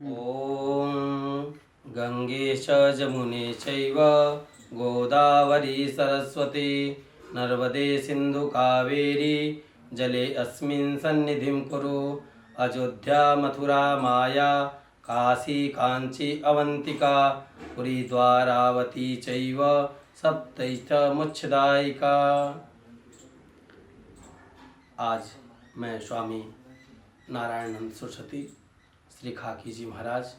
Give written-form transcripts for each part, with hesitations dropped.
ॐ गंगे च जमुने चैव गोदावरी सरस्वती नर्मदे सिंधु कावेरी जले अस्मिन् सन्निधिं कुरु। अयोध्या मथुरा माया काशी कांची अवंतिका पुरी द्वारावती चैव सप्तैश्च मोक्षदायिका। आज मैं स्वामी नारायणानंद सरस्वती श्री खाकी जी महाराज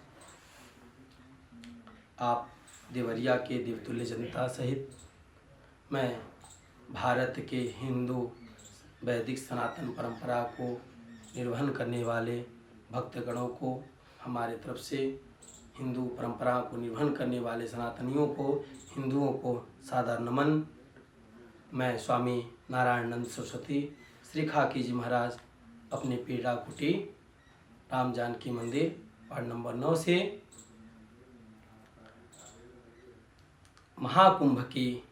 आप देवरिया के देवतुल्य जनता सहित मैं भारत के हिंदू वैदिक सनातन परंपरा को निर्वहन करने वाले भक्तगणों को, हमारे तरफ से हिंदू परंपरा को निर्वहन करने वाले सनातनियों को, हिंदुओं को सादर नमन। मैं स्वामी नारायणानंद सरस्वती श्री खाकी जी महाराज अपने पीड़ा कुटी राम जानकी मंदिर वार्ड नंबर 9 से महाकुंभ की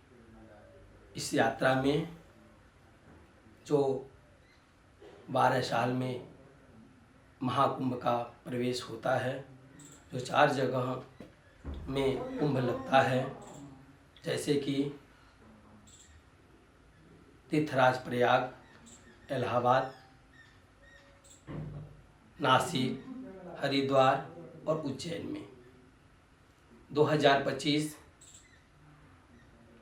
इस यात्रा में जो 12 साल में महाकुंभ का प्रवेश होता है, जो 4 जगह में कुंभ लगता है, जैसे कि तीर्थराज प्रयाग, इलाहाबाद, नासिक, हरिद्वार और उज्जैन में 2025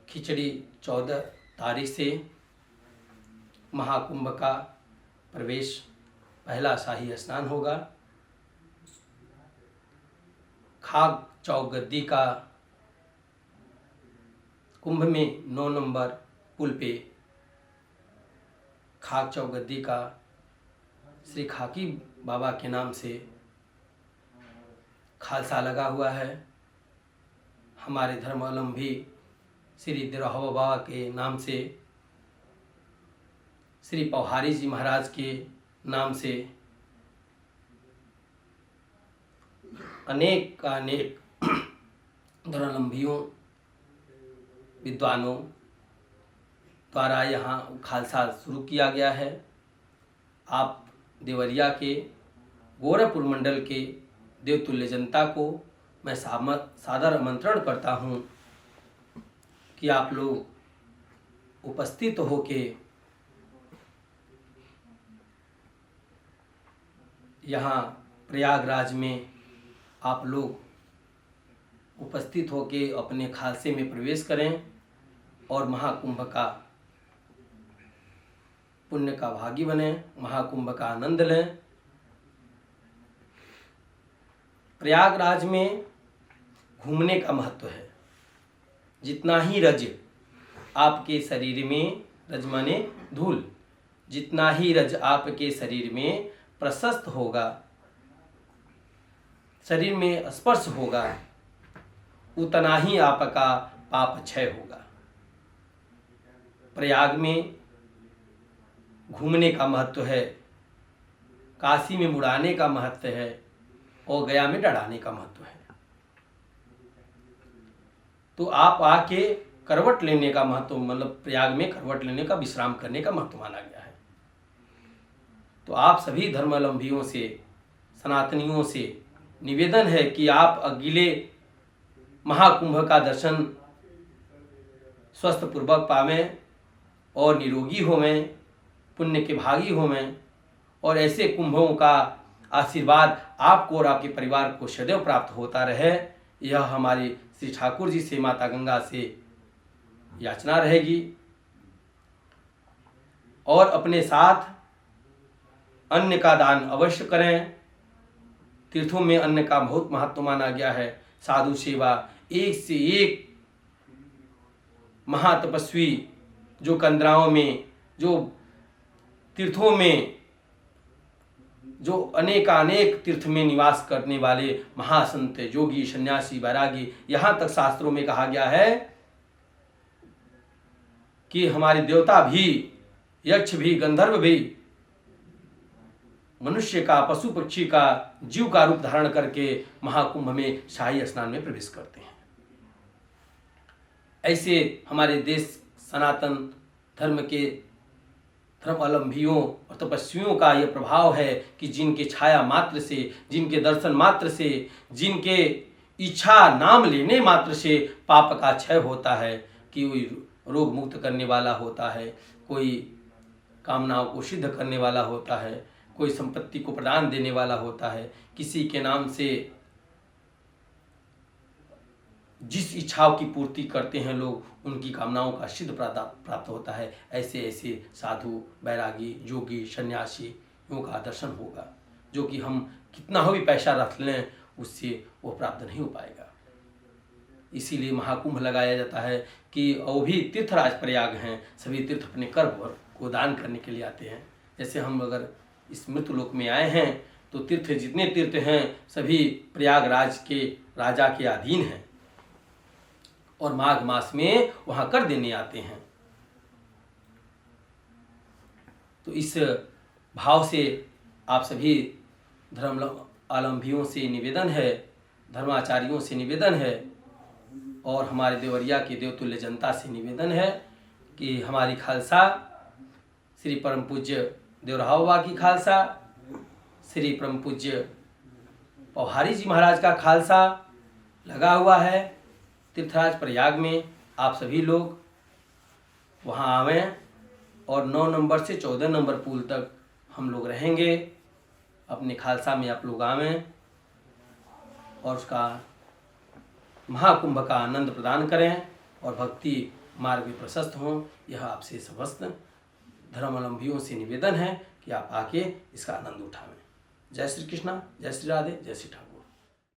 खिचड़ी 14 तारीख से महाकुंभ का प्रवेश, पहला शाही स्नान होगा। खाग चौगद्दी का कुंभ में 9 नंबर पुल पे खाग चौगद्दी का श्री खाकी बाबा के नाम से खालसा लगा हुआ है। हमारे धर्मावलंबी श्री दिरोह बाबा के नाम से, श्री पौहारी जी महाराज के नाम से अनेक धर्मावलंबियों विद्वानों द्वारा यहाँ खालसा शुरू किया गया है। आप देवरिया के गोरखपुर मंडल के देवतुल्य जनता को मैं सादर आमंत्रण करता हूँ कि आप लोग उपस्थित होके यहाँ प्रयागराज में आप लोग उपस्थित होके अपने खालसे में प्रवेश करें और महाकुंभ का पुण्य का भागी बने, महाकुंभ का आनंद लें। प्रयागराज में घूमने का महत्व है। जितना ही रज आपके शरीर में, रज माने धूल, जितना ही रज आपके शरीर में प्रशस्त होगा, शरीर में स्पर्श होगा, उतना ही आपका पाप क्षय होगा। प्रयाग में घूमने का महत्व है, काशी में मुड़ाने का महत्व है और गया में डराने का महत्व है। तो आप आके करवट लेने का महत्व, मतलब प्रयाग में करवट लेने का, विश्राम करने का महत्व माना गया है। तो आप सभी धर्मावलंबियों से, सनातनियों से निवेदन है कि आप अगले महाकुंभ का दर्शन स्वस्थ पूर्वक पावें और निरोगी होवें, पुण्य के भागी होवें और ऐसे कुंभों का आशीर्वाद आपको और आपके परिवार को सदैव प्राप्त होता रहे। यह हमारी श्री ठाकुर जी से, माता गंगा से याचना रहेगी। और अपने साथ अन्न का दान अवश्य करें। तीर्थों में अन्न का बहुत महत्व माना गया है। साधु सेवा, एक से एक महातपस्वी जो कंदराओं में, जो तीर्थों में, जो अनेक तीर्थ में निवास करने वाले महासंत, योगी, सन्यासी, वैरागी, यहाँ तक शास्त्रों में कहा गया है कि हमारे देवता भी, यक्ष भी, गंधर्व भी मनुष्य का, पशु पक्षी का, जीव का रूप धारण करके महाकुंभ में शाही स्नान में प्रवेश करते हैं। ऐसे हमारे देश सनातन धर्म के धर्मावलंबियों और तपस्वियों का यह प्रभाव है कि जिनके छाया मात्र से, जिनके दर्शन मात्र से, जिनके इच्छा नाम लेने मात्र से पाप का क्षय होता है, कि कोई रोग मुक्त करने वाला होता है, कोई कामनाओं को सिद्ध करने वाला होता है, कोई संपत्ति को प्रदान देने वाला होता है, किसी के नाम से जिस इच्छाओं की पूर्ति करते हैं लोग, उनकी कामनाओं का सिद्ध प्राप्त होता है। ऐसे ऐसे साधु, बैरागी, योगी, सन्यासियों का दर्शन होगा, जो कि हम कितना हो भी पैसा रख लें उससे वो प्राप्त नहीं हो पाएगा। इसीलिए महाकुंभ लगाया जाता है कि वो भी तीर्थराज प्रयाग हैं, सभी तीर्थ अपने कर्म को दान करने के लिए आते हैं। जैसे हम अगर इस मृत्यु लोक में आए हैं तो तीर्थ, जितने तीर्थ हैं सभी प्रयागराज के राजा के अधीन हैं और माघ मास में वहां कर देने आते हैं। तो इस भाव से आप सभी धर्मावलंबियों से निवेदन है, धर्माचार्यों से निवेदन है और हमारे देवरिया की देवतुल्य जनता से निवेदन है कि हमारी खालसा श्री परम पूज्य देवराहा बाबा की खालसा, श्री परम पूज्य पौहारी जी महाराज का खालसा लगा हुआ है तीर्थराज प्रयाग में। आप सभी लोग वहाँ आवें और 9 नंबर से 14 नंबर पुल तक हम लोग रहेंगे। अपने खालसा में आप लोग आवें और उसका महाकुंभ का आनंद प्रदान करें और भक्ति मार्ग में प्रशस्त हों। यह आपसे समस्त धर्मावलंबियों से निवेदन है कि आप आके इसका आनंद उठावें। जय श्री कृष्णा, जय श्री राधे, जय श्री ठाकुर।